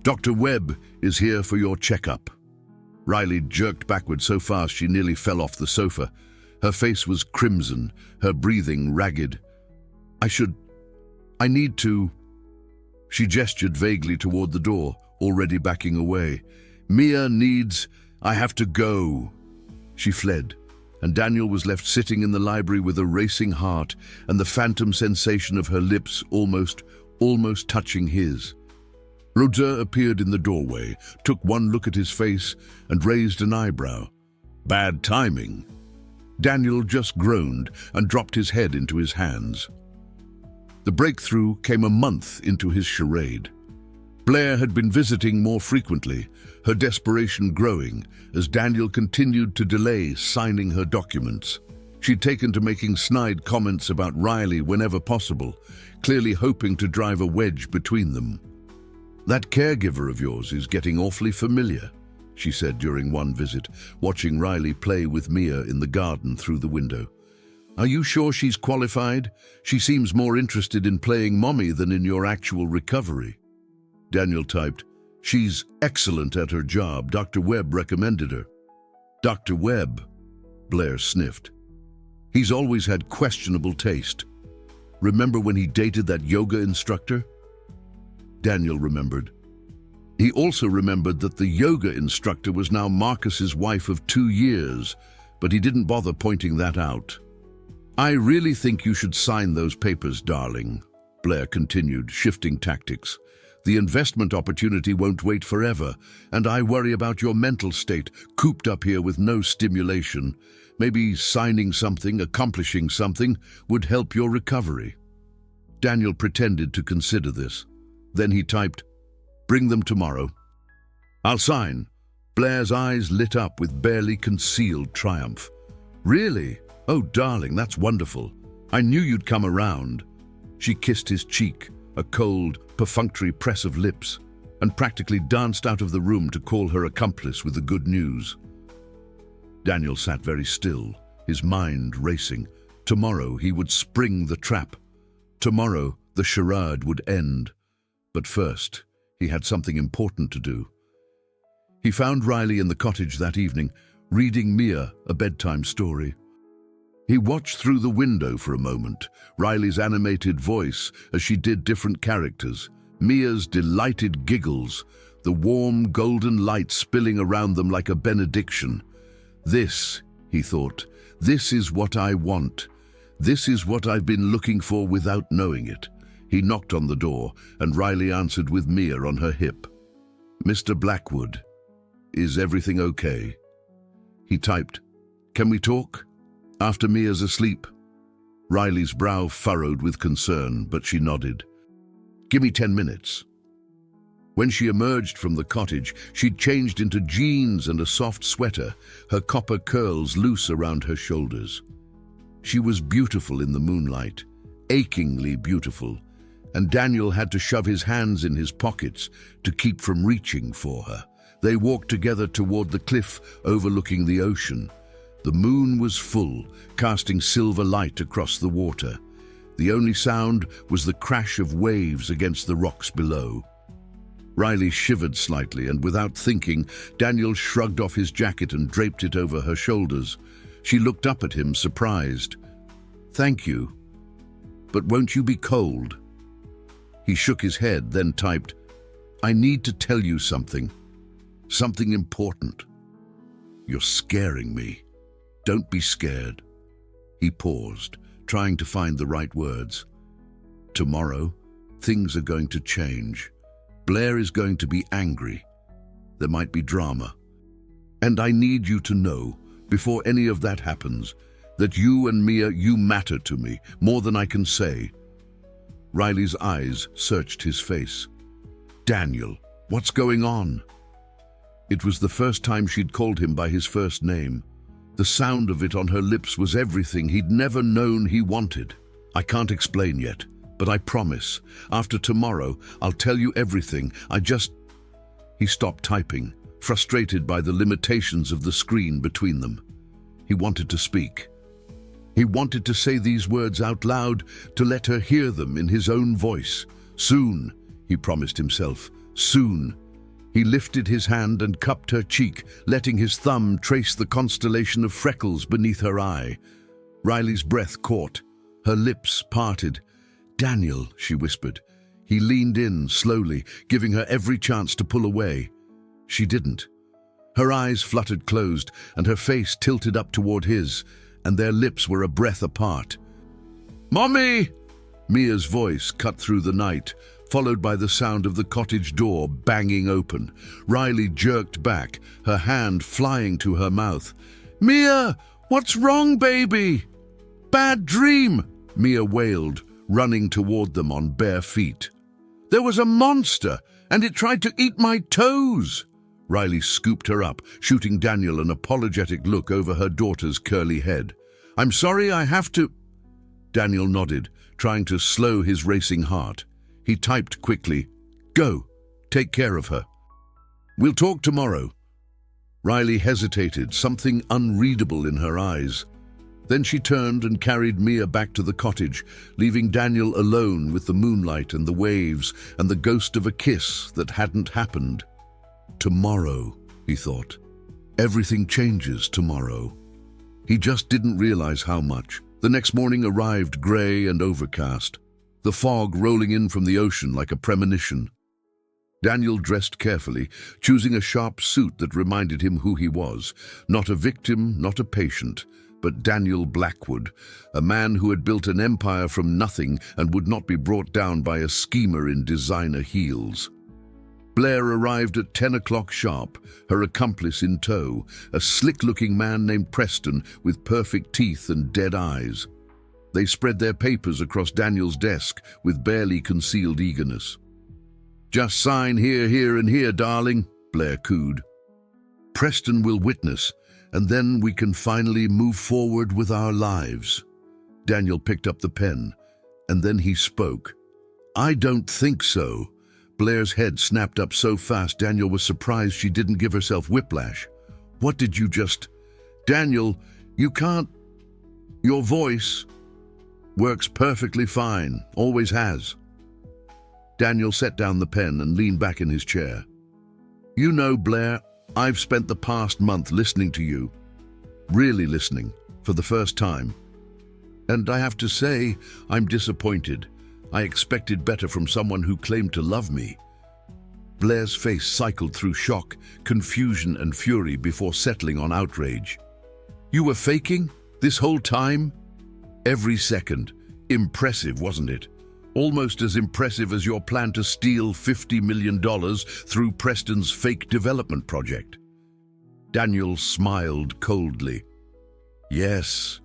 "Dr. Webb is here for your checkup." Riley jerked backward so fast she nearly fell off the sofa. Her face was crimson, her breathing ragged. I need to..." She gestured vaguely toward the door, already backing away. I have to go." She fled, and Daniel was left sitting in the library with a racing heart and the phantom sensation of her lips almost touching his. Rosa appeared in the doorway, took one look at his face, and raised an eyebrow. "Bad timing." Daniel just groaned and dropped his head into his hands. The breakthrough came a month into his charade. Blair had been visiting more frequently, her desperation growing as Daniel continued to delay signing her documents. She'd taken to making snide comments about Riley whenever possible, clearly hoping to drive a wedge between them. "That caregiver of yours is getting awfully familiar," she said during one visit, watching Riley play with Mia in the garden through the window. "Are you sure she's qualified? She seems more interested in playing mommy than in your actual recovery." Daniel typed, "She's excellent at her job. Dr. Webb recommended her." "Dr. Webb?" Blair sniffed. "He's always had questionable taste. Remember when he dated that yoga instructor?" Daniel remembered. He also remembered that the yoga instructor was now Marcus's wife of 2 years, but he didn't bother pointing that out. "I really think you should sign those papers, darling," Blair continued, shifting tactics. "The investment opportunity won't wait forever, and I worry about your mental state, cooped up here with no stimulation. Maybe signing something, accomplishing something, would help your recovery." Daniel pretended to consider this. Then he typed, "Bring them tomorrow." "I'll sign." Blair's eyes lit up with barely concealed triumph. "Really? Oh, darling, that's wonderful. I knew you'd come around." She kissed his cheek, a cold, perfunctory press of lips, and practically danced out of the room to call her accomplice with the good news. Daniel sat very still, his mind racing. Tomorrow he would spring the trap. Tomorrow the charade would end. But first, he had something important to do. He found Riley in the cottage that evening, reading Mia a bedtime story. He watched through the window for a moment, Riley's animated voice as she did different characters, Mia's delighted giggles, the warm golden light spilling around them like a benediction. "This," he thought, "this is what I want. This is what I've been looking for without knowing it." He knocked on the door, and Riley answered with Mia on her hip. "Mr. Blackwood, is everything okay?" He typed, "Can we talk? After Mia's asleep?" Riley's brow furrowed with concern, but she nodded. "Give me 10 minutes." When she emerged from the cottage, she'd changed into jeans and a soft sweater, her copper curls loose around her shoulders. She was beautiful in the moonlight, achingly beautiful, and Daniel had to shove his hands in his pockets to keep from reaching for her. They walked together toward the cliff overlooking the ocean. The moon was full, casting silver light across the water. The only sound was the crash of waves against the rocks below. Riley shivered slightly, and without thinking, Daniel shrugged off his jacket and draped it over her shoulders. She looked up at him, surprised. "Thank you. But won't you be cold?" He shook his head, then typed, "I need to tell you something. Something important." "You're scaring me." "Don't be scared." He paused, trying to find the right words. "Tomorrow, things are going to change. Blair is going to be angry. There might be drama. And I need you to know, before any of that happens, that you and Mia, you matter to me, more than I can say." Riley's eyes searched his face. "Daniel, what's going on?" It was the first time she'd called him by his first name. The sound of it on her lips was everything he'd never known he wanted. "I can't explain yet, but I promise, after tomorrow, I'll tell you everything. He stopped typing, frustrated by the limitations of the screen between them. He wanted to speak. He wanted to say these words out loud, to let her hear them in his own voice. Soon, he promised himself, soon. He lifted his hand and cupped her cheek, letting his thumb trace the constellation of freckles beneath her eye. Riley's breath caught. Her lips parted. "Daniel," she whispered. He leaned in slowly, giving her every chance to pull away. She didn't. Her eyes fluttered closed, and her face tilted up toward his, and their lips were a breath apart. "Mommy!" Mia's voice cut through the night, followed by the sound of the cottage door banging open. Riley jerked back, her hand flying to her mouth. "Mia! What's wrong, baby?" "Bad dream!" Mia wailed, running toward them on bare feet. "There was a monster, and it tried to eat my toes!" Riley scooped her up, shooting Daniel an apologetic look over her daughter's curly head. "I'm sorry, I have to—" Daniel nodded, trying to slow his racing heart. He typed quickly, "Go, Take care of her. We'll talk tomorrow." Riley hesitated, something unreadable in her eyes. Then she turned and carried Mia back to the cottage, leaving Daniel alone with the moonlight and the waves and the ghost of a kiss that hadn't happened. Tomorrow, he thought. Everything changes tomorrow. He just didn't realize how much. The next morning arrived grey and overcast, the fog rolling in from the ocean like a premonition. Daniel dressed carefully, choosing a sharp suit that reminded him who he was. Not a victim, not a patient, but Daniel Blackwood, a man who had built an empire from nothing and would not be brought down by a schemer in designer heels. Blair arrived at 10 o'clock sharp, her accomplice in tow, a slick-looking man named Preston with perfect teeth and dead eyes. They spread their papers across Daniel's desk with barely concealed eagerness. "Just sign here, here, and here, darling," Blair cooed. "Preston will witness, and then we can finally move forward with our lives." Daniel picked up the pen, and then he spoke. "I don't think so." Blair's head snapped up so fast Daniel was surprised she didn't give herself whiplash. "What did you just—" "Daniel, you can't— Your voice works perfectly fine, always has." Daniel set down the pen and leaned back in his chair. "You know, Blair, I've spent the past month listening to you. Really listening, for the first time. And I have to say, I'm disappointed. I expected better from someone who claimed to love me." Blair's face cycled through shock, confusion and fury before settling on outrage. "You were faking? This whole time?" "Every second. Impressive, wasn't it? Almost as impressive as your plan to steal $50 million through Preston's fake development project." Daniel smiled coldly. "Yes,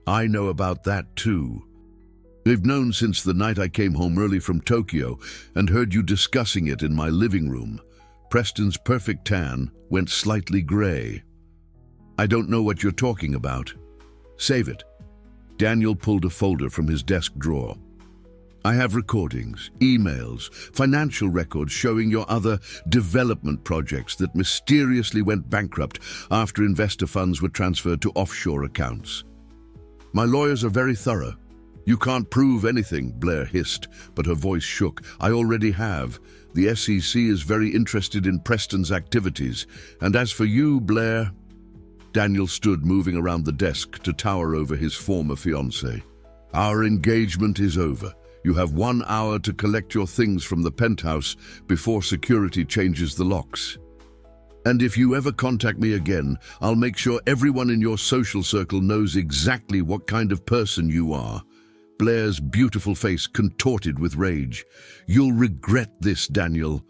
I know about that too. I've known since the night I came home early from Tokyo and heard you discussing it in my living room. Preston's perfect tan went slightly gray." "I don't know what you're talking about." "Save it." Daniel pulled a folder from his desk drawer. "I have recordings, emails, financial records showing your other development projects that mysteriously went bankrupt after investor funds were transferred to offshore accounts. My lawyers are very thorough. You can't prove anything," Blair hissed, but her voice shook. "I already have. The SEC is very interested in Preston's activities. And as for you, Blair—" Daniel stood moving around the desk to tower over his former fiancée. "Our engagement is over. You have 1 hour to collect your things from the penthouse before security changes the locks. And if you ever contact me again, I'll make sure everyone in your social circle knows exactly what kind of person you are." Blair's beautiful face contorted with rage. "You'll regret this, Daniel.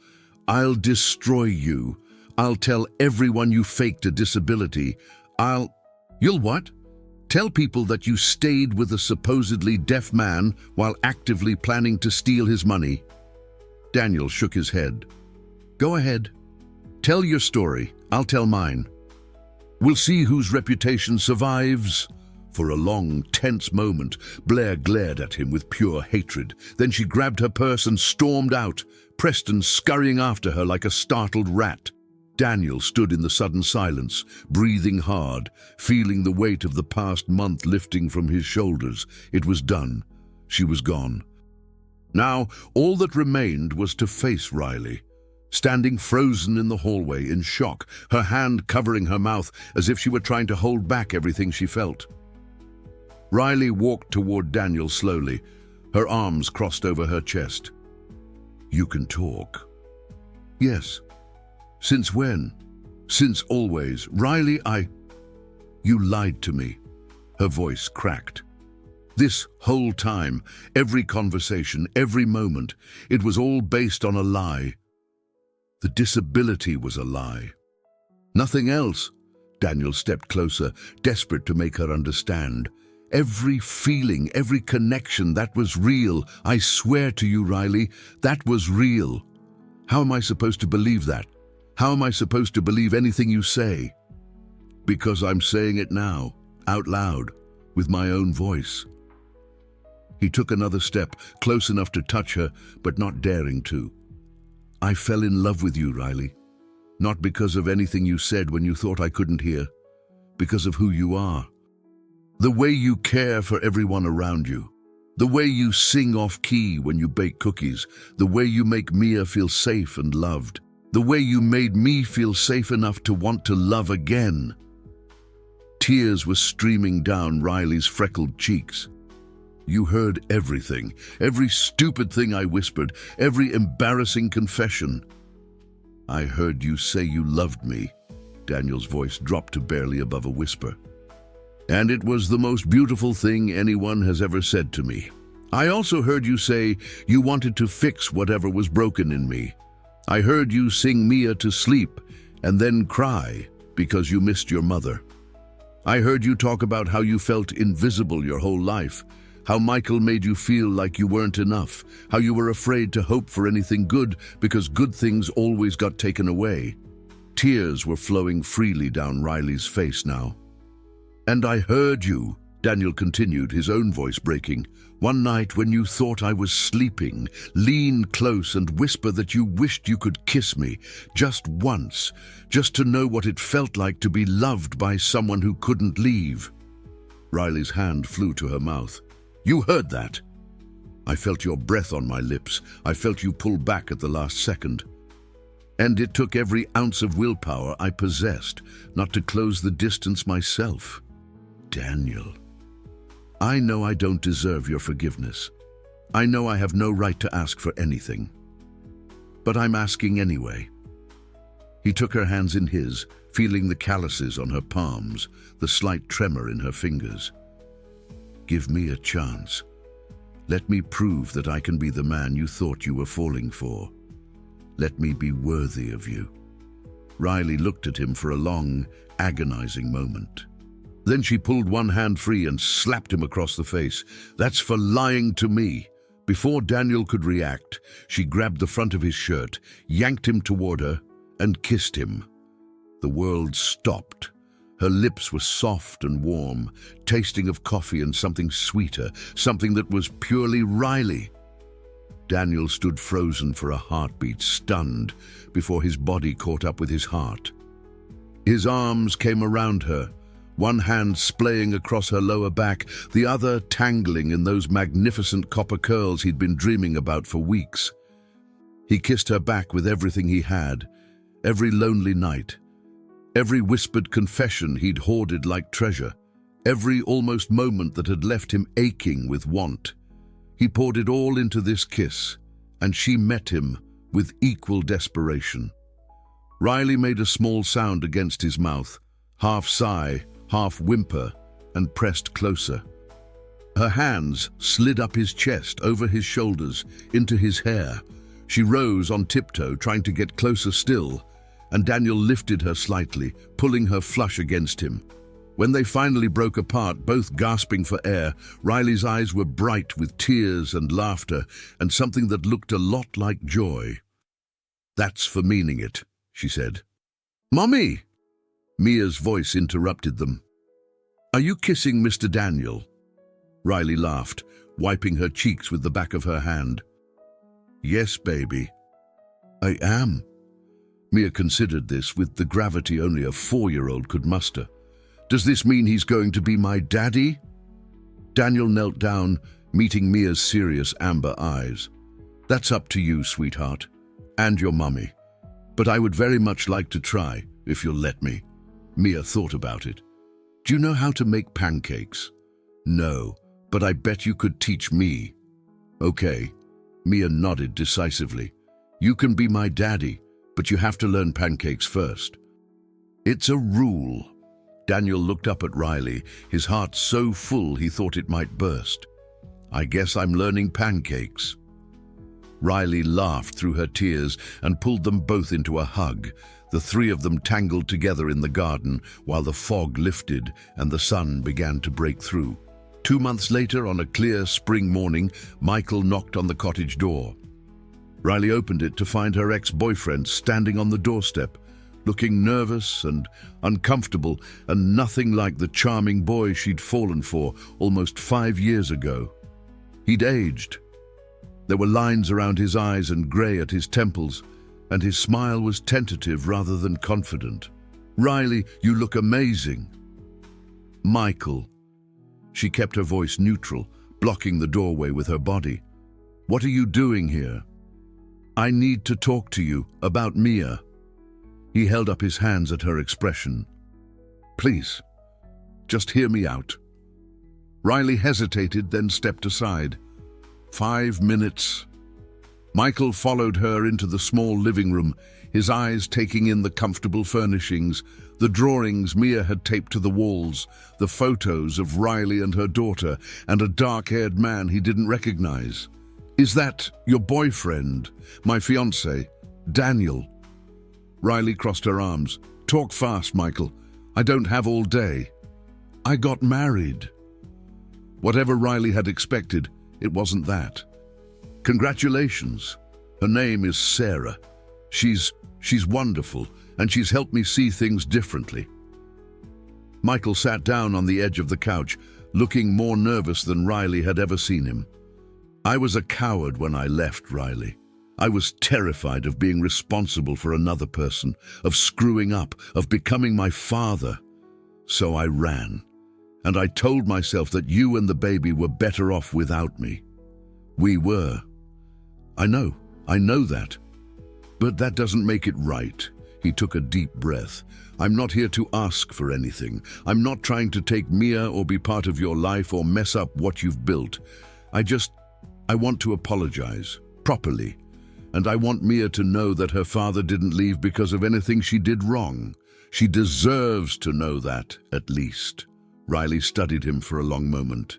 I'll destroy you. I'll tell everyone you faked a disability. You'll what? Tell people that you stayed with a supposedly deaf man while actively planning to steal his money?" Daniel shook his head. "Go ahead. Tell your story. I'll tell mine. We'll see whose reputation survives." For a long, tense moment, Blair glared at him with pure hatred. Then she grabbed her purse and stormed out, Preston scurrying after her like a startled rat. Daniel stood in the sudden silence, breathing hard, feeling the weight of the past month lifting from his shoulders. It was done. She was gone. Now, all that remained was to face Riley, standing frozen in the hallway in shock, her hand covering her mouth as if she were trying to hold back everything she felt. Riley walked toward Daniel slowly, her arms crossed over her chest. "You can talk." "Yes." "Since when?" "Since always. Riley, You lied to me." Her voice cracked. "This whole time, every conversation, every moment, it was all based on a lie. The disability was a lie. Nothing else." Daniel stepped closer, desperate to make her understand. "Every feeling, every connection, that was real. I swear to you, Riley, that was real. How am I supposed to believe that? How am I supposed to believe anything you say?" "Because I'm saying it now, out loud, with my own voice." He took another step, close enough to touch her, but not daring to. I fell in love with you, Riley. Not because of anything you said when you thought I couldn't hear, because of who you are. The way you care for everyone around you. The way you sing off-key when you bake cookies. The way you make Mia feel safe and loved. The way you made me feel safe enough to want to love again. Tears were streaming down Riley's freckled cheeks. You heard everything, every stupid thing I whispered, every embarrassing confession. I heard you say you loved me. Daniel's voice dropped to barely above a whisper. And it was the most beautiful thing anyone has ever said to me. I also heard you say you wanted to fix whatever was broken in me. I heard you sing Mia to sleep and then cry because you missed your mother. I heard you talk about how you felt invisible your whole life, how Michael made you feel like you weren't enough, how you were afraid to hope for anything good because good things always got taken away. Tears were flowing freely down Riley's face now. And I heard you, Daniel continued, his own voice breaking, one night when you thought I was sleeping, lean close and whisper that you wished you could kiss me, just once, just to know what it felt like to be loved by someone who couldn't leave. Riley's hand flew to her mouth. You heard that? I felt your breath on my lips. I felt you pull back at the last second. And it took every ounce of willpower I possessed not to close the distance myself. Daniel, I know I don't deserve your forgiveness. I know I have no right to ask for anything. But I'm asking anyway. He took her hands in his, feeling the calluses on her palms, the slight tremor in her fingers. Give me a chance. Let me prove that I can be the man you thought you were falling for. Let me be worthy of you. Riley looked at him for a long, agonizing moment. Then she pulled one hand free and slapped him across the face. That's for lying to me. Before Daniel could react, she grabbed the front of his shirt, yanked him toward her, and kissed him. The world stopped. Her lips were soft and warm, tasting of coffee and something sweeter, something that was purely Riley. Daniel stood frozen for a heartbeat, stunned, before his body caught up with his heart. His arms came around her, one hand splaying across her lower back, the other tangling in those magnificent copper curls he'd been dreaming about for weeks. He kissed her back with everything he had, every lonely night, every whispered confession he'd hoarded like treasure, every almost moment that had left him aching with want. He poured it all into this kiss, and she met him with equal desperation. Riley made a small sound against his mouth, half sigh, half whimper, and pressed closer. Her hands slid up his chest, over his shoulders, into his hair. She rose on tiptoe, trying to get closer still, and Daniel lifted her slightly, pulling her flush against him. When they finally broke apart, both gasping for air, Riley's eyes were bright with tears and laughter, and something that looked a lot like joy. That's for meaning it, she said. Mommy! Mia's voice interrupted them. Are you kissing Mr. Daniel? Riley laughed, wiping her cheeks with the back of her hand. Yes, baby. I am. Mia considered this with the gravity only a 4-year-old could muster. Does this mean he's going to be my daddy? Daniel knelt down, meeting Mia's serious amber eyes. That's up to you, sweetheart, and your mummy. But I would very much like to try, if you'll let me. Mia thought about it. Do you know how to make pancakes? No, but I bet you could teach me. Okay. Mia nodded decisively. You can be my daddy, but you have to learn pancakes first. It's a rule. Daniel looked up at Riley, his heart so full he thought it might burst. I guess I'm learning pancakes. Riley laughed through her tears and pulled them both into a hug. The three of them tangled together in the garden while the fog lifted and the sun began to break through. 2 months later, on a clear spring morning, Michael knocked on the cottage door. Riley opened it to find her ex-boyfriend standing on the doorstep, looking nervous and uncomfortable and nothing like the charming boy she'd fallen for almost 5 years ago. He'd aged. There were lines around his eyes and grey at his temples, and his smile was tentative rather than confident. "Riley, you look amazing." "Michael." She kept her voice neutral, blocking the doorway with her body. "What are you doing here?" "I need to talk to you about Mia." He held up his hands at her expression. "Please, just hear me out." Riley hesitated, then stepped aside. 5 minutes. Michael followed her into the small living room, his eyes taking in the comfortable furnishings, the drawings Mia had taped to the walls, the photos of Riley and her daughter, and a dark-haired man he didn't recognize. "Is that your boyfriend, my fiancé, Daniel?" Riley crossed her arms. "Talk fast, Michael. I don't have all day." "I got married." Whatever Riley had expected, it wasn't that. "Congratulations. Her name is Sarah. She's wonderful, and she's helped me see things differently." Michael sat down on the edge of the couch, looking more nervous than Riley had ever seen him. "I was a coward when I left, Riley. I was terrified of being responsible for another person, of screwing up, of becoming my father. So I ran. And I told myself that you and the baby were better off without me. We were. I know that. But that doesn't make it right." He took a deep breath. "I'm not here to ask for anything. I'm not trying to take Mia or be part of your life or mess up what you've built. I want to apologize, properly. And I want Mia to know that her father didn't leave because of anything she did wrong. She deserves to know that, at least." Riley studied him for a long moment.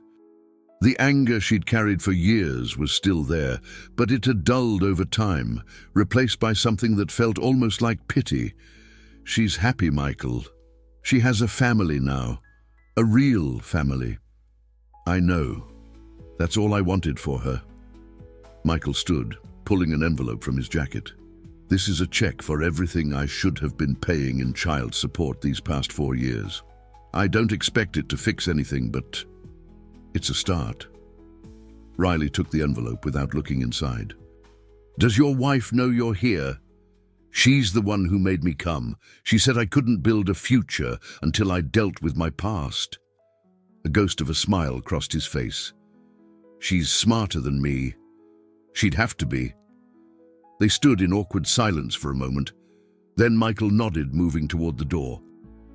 The anger she'd carried for years was still there, but it had dulled over time, replaced by something that felt almost like pity. "She's happy, Michael. She has a family now. A real family." "I know. That's all I wanted for her." Michael stood, pulling an envelope from his jacket. "This is a check for everything I should have been paying in child support these past 4 years. I don't expect it to fix anything, but it's a start." Riley took the envelope without looking inside. "Does your wife know you're here? She's the one who made me come. She said I couldn't build a future until I dealt with my past." A ghost of a smile crossed his face. "She's smarter than me. She'd have to be." They stood in awkward silence for a moment. Then Michael nodded, moving toward the door.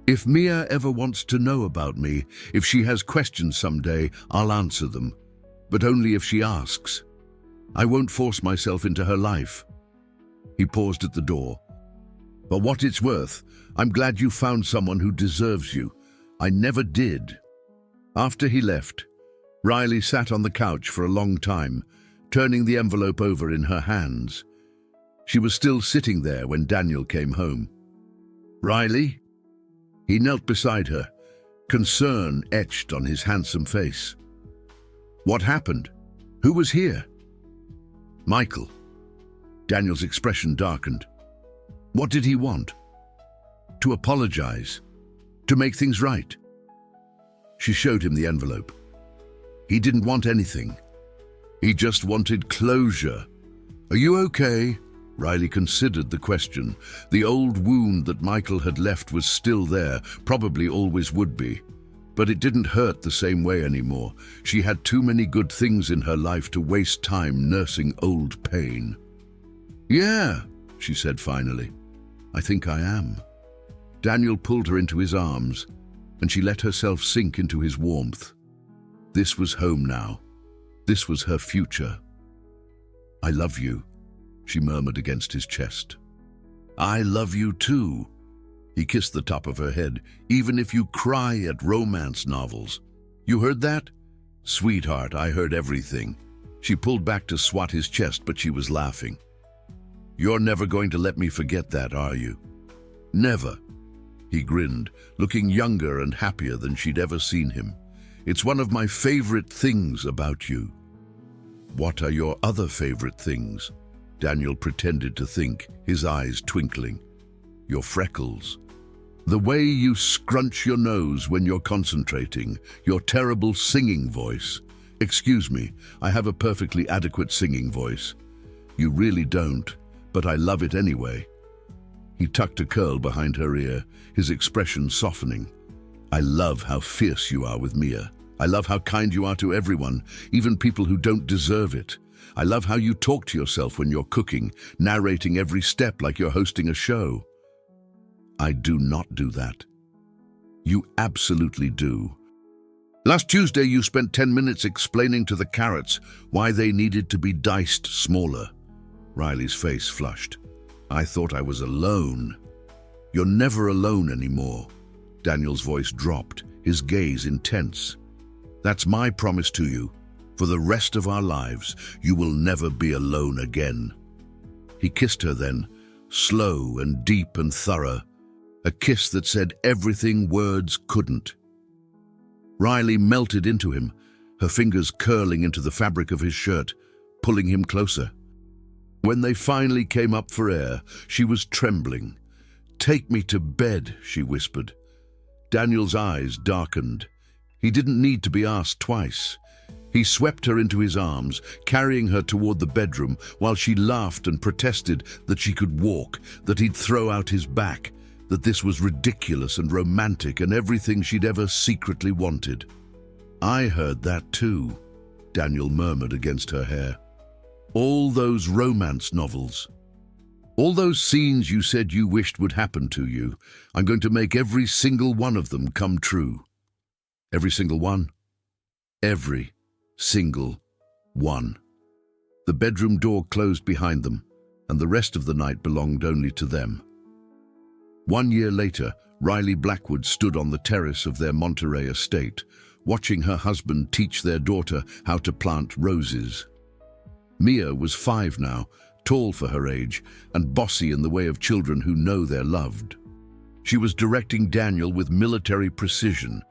"If Mia ever wants to know about me, if she has questions someday, I'll answer them. But only if she asks. I won't force myself into her life." He paused at the door. "For what it's worth, I'm glad you found someone who deserves you. I never did." After he left, Riley sat on the couch for a long time, turning the envelope over in her hands. She was still sitting there when Daniel came home. "Riley?" He knelt beside her, concern etched on his handsome face. "What happened? Who was here?" "Michael." Daniel's expression darkened. "What did he want?" "To apologize. To make things right." She showed him the envelope. He didn't want anything. He just wanted closure. "Are you okay?" Riley considered the question. The old wound that Michael had left was still there, probably always would be. But it didn't hurt the same way anymore. She had too many good things in her life to waste time nursing old pain. "Yeah," she said finally. "I think I am." Daniel pulled her into his arms, and she let herself sink into his warmth. This was home now. This was her future. "I love you," she murmured against his chest. "I love you too." He kissed the top of her head. "Even if you cry at romance novels." "You heard that?" "Sweetheart, I heard everything." She pulled back to swat his chest, but she was laughing. "You're never going to let me forget that, are you?" "Never." He grinned, looking younger and happier than she'd ever seen him. "It's one of my favorite things about you." "What are your other favorite things?" Daniel pretended to think, his eyes twinkling. "Your freckles. The way you scrunch your nose when you're concentrating. Your terrible singing voice. Excuse me, I have a perfectly adequate singing voice." "You really don't. but I love it anyway." He tucked a curl behind her ear, his expression softening. "I love how fierce you are with Mia. I love how kind you are to everyone, even people who don't deserve it. I love how you talk to yourself when you're cooking, narrating every step like you're hosting a show." "I do not do that." "You absolutely do. Last Tuesday you spent 10 minutes explaining to the carrots why they needed to be diced smaller." Riley's face flushed. "I thought I was alone." "You're never alone anymore." Daniel's voice dropped, his gaze intense. "That's my promise to you. For the rest of our lives, you will never be alone again." He kissed her then, slow and deep and thorough, a kiss that said everything words couldn't. Riley melted into him, her fingers curling into the fabric of his shirt, pulling him closer. When they finally came up for air, she was trembling. "Take me to bed," she whispered. Daniel's eyes darkened. He didn't need to be asked twice. He swept her into his arms, carrying her toward the bedroom, while she laughed and protested that she could walk, that he'd throw out his back, that this was ridiculous and romantic and everything she'd ever secretly wanted. "I heard that too," Daniel murmured against her hair. "All those romance novels. All those scenes you said you wished would happen to you. I'm going to make every single one of them come true." "Every single one?" "Every single one." The bedroom door closed behind them, and the rest of the night belonged only to them. 1 year later, Riley Blackwood stood on the terrace of their Monterey estate, watching her husband teach their daughter how to plant roses. Mia was 5 now, tall for her age, and bossy in the way of children who know they're loved. She was directing Daniel with military precision,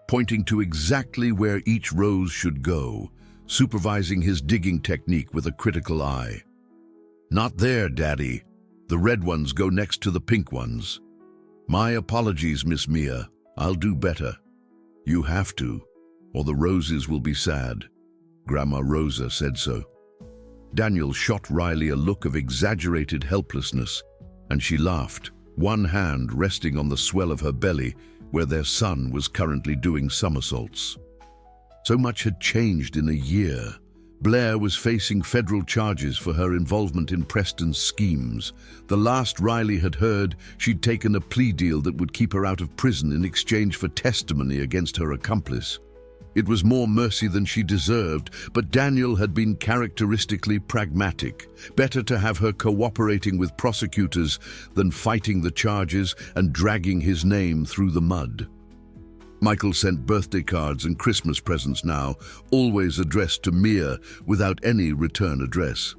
pointing to exactly where each rose should go, supervising his digging technique with a critical eye. "Not there, Daddy. The red ones go next to the pink ones." "My apologies, Miss Mia. I'll do better." "You have to, or the roses will be sad. Grandma Rosa said so." Daniel shot Riley a look of exaggerated helplessness, and she laughed, one hand resting on the swell of her belly, where their son was currently doing somersaults. So much had changed in a year. Blair was facing federal charges for her involvement in Preston's schemes. The last Riley had heard, she'd taken a plea deal that would keep her out of prison in exchange for testimony against her accomplice. It was more mercy than she deserved, but Daniel had been characteristically pragmatic. Better to have her cooperating with prosecutors than fighting the charges and dragging his name through the mud. Michael sent birthday cards and Christmas presents now, always addressed to Mia without any return address.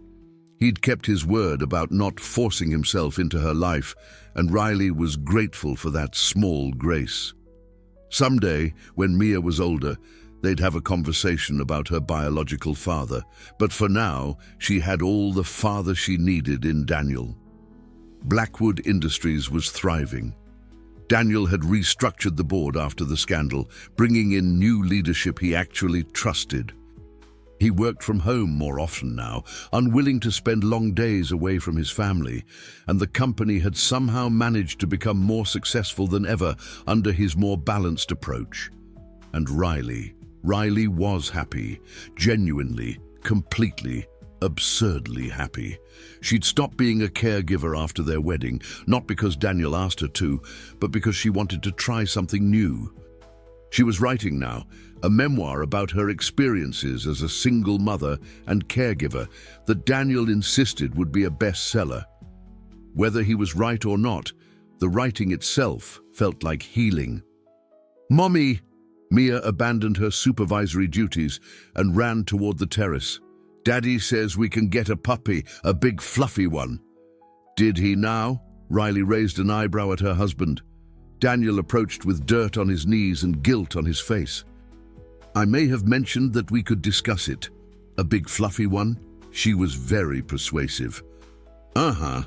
He'd kept his word about not forcing himself into her life, and Riley was grateful for that small grace. Someday, when Mia was older, they'd have a conversation about her biological father, but for now, she had all the father she needed in Daniel. Blackwood Industries was thriving. Daniel had restructured the board after the scandal, bringing in new leadership he actually trusted. He worked from home more often now, unwilling to spend long days away from his family, and the company had somehow managed to become more successful than ever under his more balanced approach. And Riley was happy, genuinely, completely, absurdly happy. She'd stopped being a caregiver after their wedding, not because Daniel asked her to, but because she wanted to try something new. She was writing now, a memoir about her experiences as a single mother and caregiver that Daniel insisted would be a bestseller. Whether he was right or not, the writing itself felt like healing. "Mommy!" Mia abandoned her supervisory duties and ran toward the terrace. "Daddy says we can get a puppy, a big fluffy one." "Did he now?" Riley raised an eyebrow at her husband. Daniel approached with dirt on his knees and guilt on his face. "I may have mentioned that we could discuss it. A big fluffy one?" She was very persuasive. "Uh-huh."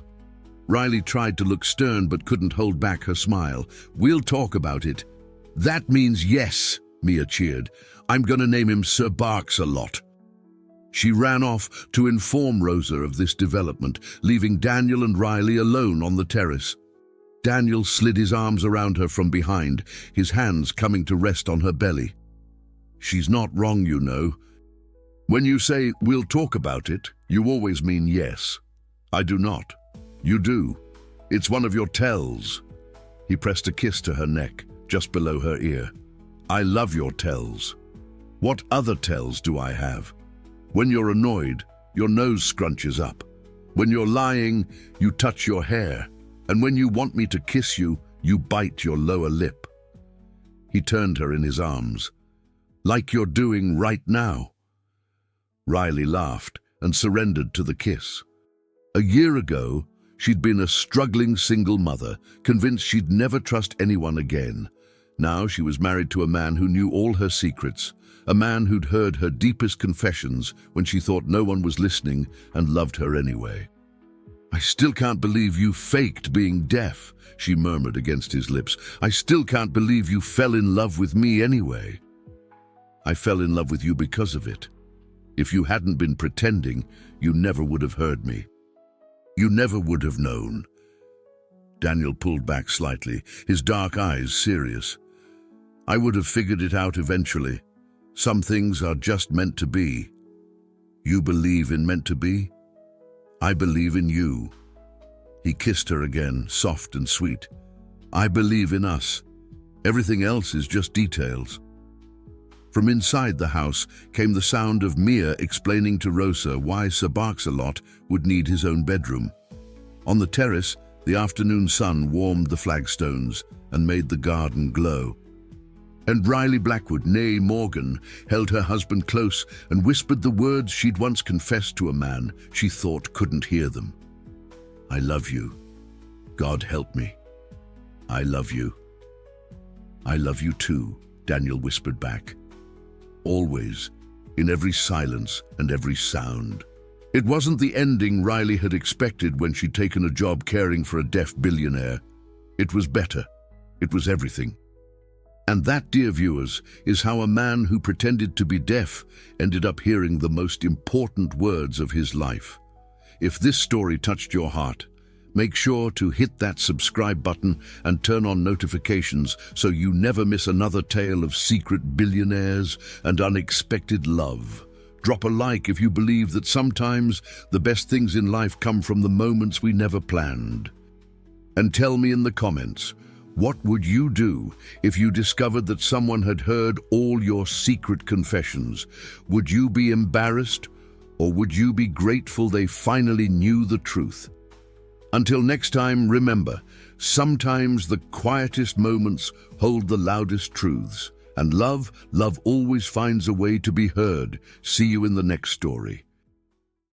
Riley tried to look stern but couldn't hold back her smile. "We'll talk about it." "That means yes," Mia cheered. "I'm gonna name him Sir Barks a lot." She ran off to inform Rosa of this development, leaving Daniel and Riley alone on the terrace. Daniel slid his arms around her from behind, his hands coming to rest on her belly. "She's not wrong, you know. When you say, 'we'll talk about it,' you always mean yes. I do not. You do. It's one of your tells." He pressed a kiss to her neck, just below her ear. "I love your tells. What other tells do I have? When you're annoyed, your nose scrunches up. When you're lying, you touch your hair. And when you want me to kiss you, you bite your lower lip." He turned her in his arms. "Like you're doing right now." Riley laughed and surrendered to the kiss. A year ago, she'd been a struggling single mother, convinced she'd never trust anyone again. Now she was married to a man who knew all her secrets, a man who'd heard her deepest confessions when she thought no one was listening and loved her anyway. "I still can't believe you faked being deaf," she murmured against his lips. "I still can't believe you fell in love with me anyway." "I fell in love with you because of it. If you hadn't been pretending, you never would have heard me. You never would have known." Daniel pulled back slightly, his dark eyes serious. "I would have figured it out eventually. Some things are just meant to be." "You believe in meant to be?" "I believe in you." He kissed her again, soft and sweet. "I believe in us. Everything else is just details." From inside the house came the sound of Mia explaining to Rosa why Sir Barks-a-Lot would need his own bedroom. On the terrace, the afternoon sun warmed the flagstones and made the garden glow. And Riley Blackwood, née Morgan, held her husband close and whispered the words she'd once confessed to a man she thought couldn't hear them. "I love you. God help me. I love you." "I love you too," Daniel whispered back. Always, in every silence and every sound. It wasn't the ending Riley had expected when she'd taken a job caring for a deaf billionaire. It was better. It was everything. And that, dear viewers, is how a man who pretended to be deaf ended up hearing the most important words of his life. If this story touched your heart, make sure to hit that subscribe button and turn on notifications so you never miss another tale of secret billionaires and unexpected love. Drop a like if you believe that sometimes the best things in life come from the moments we never planned. And tell me in the comments, what would you do if you discovered that someone had heard all your secret confessions? Would you be embarrassed, or would you be grateful they finally knew the truth? Until next time, remember, sometimes the quietest moments hold the loudest truths. And love always finds a way to be heard. See you in the next story.